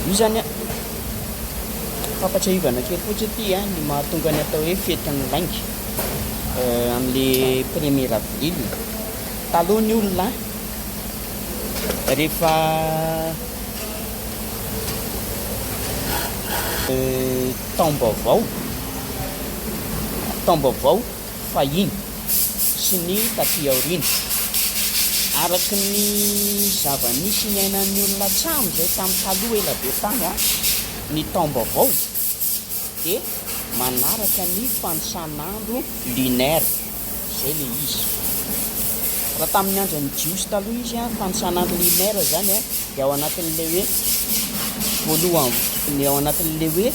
io zany a fampatsiahivana kely fotsy ty a ny mahatonga ny atao hoe fetin'ny laingy am'le premier avril. Taloha ny olona rehefa taom-baovao fahiny sy ny taty aoriana araky ny zava-nisy ny ainan'ny olona tramo zay tamin'ny taloha ela be tany a ny taom-baovao de manaraka ny fansan'andro lunaire zay le izy. Raha tamin'ny andron'ny jiosy taloha izy a fansan'andro lunaire zany a de ao anatin'le hoe voalohany ao anatin'le hoe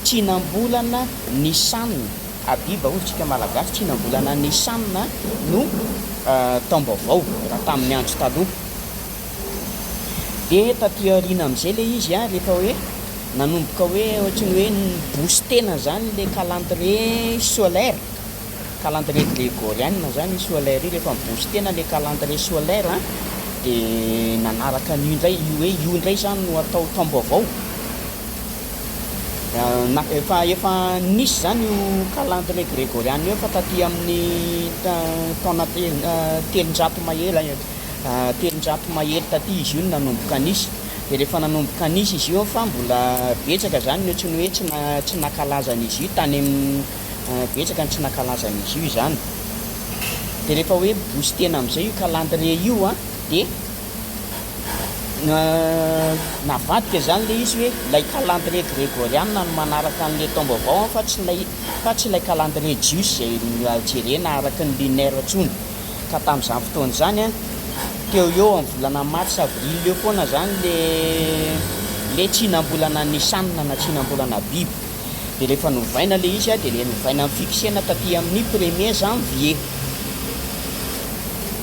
tsinam-bolana nisanina abiba ohatsika malagasy tsinam-bolana nisanina no taom-baovao raha tamin'ny andro taloha. De taty aoriana am'izay le izy a rehefa hoe nanomboka hoe ohatrany hoe nibostena zany le calendrier solaire, calendrier grégorienne zany solaire io rehefa nibostena le calendrier solaire a de nanaraka an'io ndray hoe io ndray zany no atao taom-baovao. Efa nisy zany io calendrier grégorienne io fa taty amin'ny taona telonjato mahery telonjato mahery taty izy io nanomboka nisy. De rehefa nanomboka nisy izy io fa mbola betsaka zany ny ohatrany hoe tsy nakalazan'izy io tany amin'ny betsaka ny tsy nakalazan'izy io zany. De rehefa hoe boostena am'izay io calendrier io a de navadika zany le izy hoe lay calendrier grégorienne no manaraka an'le taom-baovao fa tsy lay calendrier jiosy zay jerena araka ny lunaire ntsony. Ka tamin'izany fotoana zany a teo eo amin'ny volana mars avril eo foana zany le tsinam-bolana nisanina na tsinam-bolana biby. De rehefa novaina le izy a de le novaina fixena taty amin'ny 1er janvier.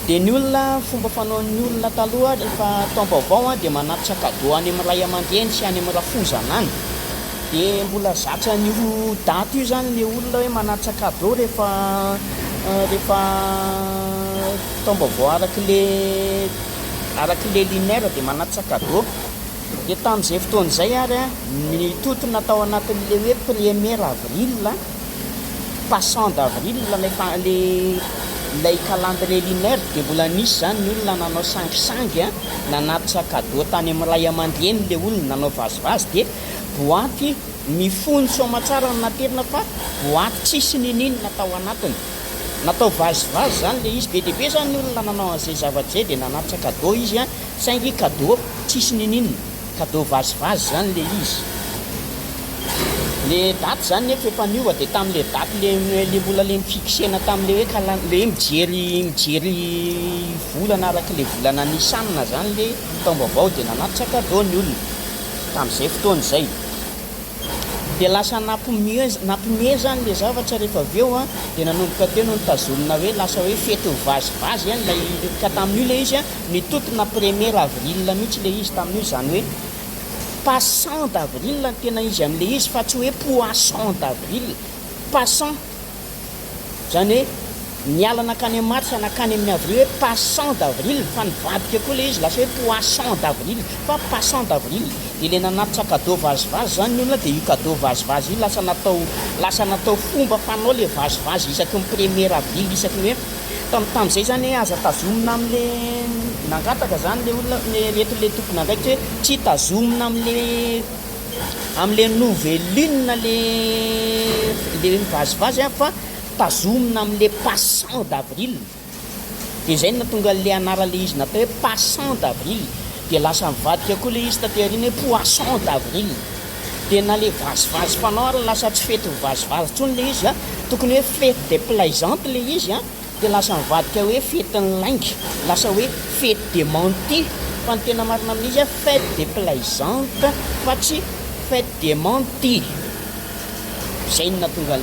De ny olona fomba fanaon'ny olona taloha rehefa taom-baovao a de manatitra cadeau any amin'ny ray aman-dreny sy any amin'ny rafozana any. De mbola zatra an'io daty io zany le olona hoe manatitra cadeau rehefa taom-baovao araky le lunaire de manatitra cadeau. De tamin'izay fotoana zay ary a nitotona tao anatin'le hoe 1er avril passant d'avril lay calendrier lunaire de mbola nisy zany ny olona nanao sangisangy a nanatitra cadeau tany amin'ny ray aman-dreny le olona nanao vazivazy de boaty mifony soamatsara no naterina fa boaty tsisy ninino natao anatiny. Natao vazivazy zany le izy be de be zany ny olona nanao an'izay zavatra zay de nanatitra cadeau izy a saingy cadeau tsisy ninino, cadeau vazivazy zany le izy. Le daty zany nefa efa niova de tamin'le daty le mbola le mifixena tamin'le hoe le mijery volana araky le volana nisanina zany le taom-baovao de nanatitra cadeau ny olona tamin'izay fotoana zay. De lasa nampime zany le zavatra rehefa avy eo a de nanomboka teo no nitazomina hoe lasa hoe fety vazivazy a lay ka tamin'io le izy a nitotona 1er avril mihitsy le izy tamin'io zany hoe passant d'avril ny tena izy am'le izy fa tsy hoe poisson d'avril. Passant zany hoe niala nakany amin'ny mars nakany amin'ny avril hoe passant d'avril fa nivadika koa le izy lasa hoe poisson d'avril fa passant d'avril. De le nanatitra cadeau vazivazy zany ny olona de io cadeau vazivazy io lasa natao fomba fanao le vazivazy isaky ny 1er avril isaky ny hoe tam'izay zany hoe aza tazomina am'le nangataka zany le olona reto le tompona andraikitra hoe tsy tazomina am'le nouvelle lune le vazivazy a fa tazomina am'le passant d'avril. De zay no natonga le anara le izy natao hoe passant d'avril. De lasa mivadika koa le izy taty aoriana hoe poisson d'avril. De na le vazivazy fanao ary lasa tsy fety vazivazy ntsony le izy a tokony hoe fête des plaisantes le izy a de lasa mivadika hoe fetin'ny laingy, lasa hoe fête des mentis fa ny tena marina amin'izy a fête des plaisantes fa tsy fête des mentis. Zay no natonga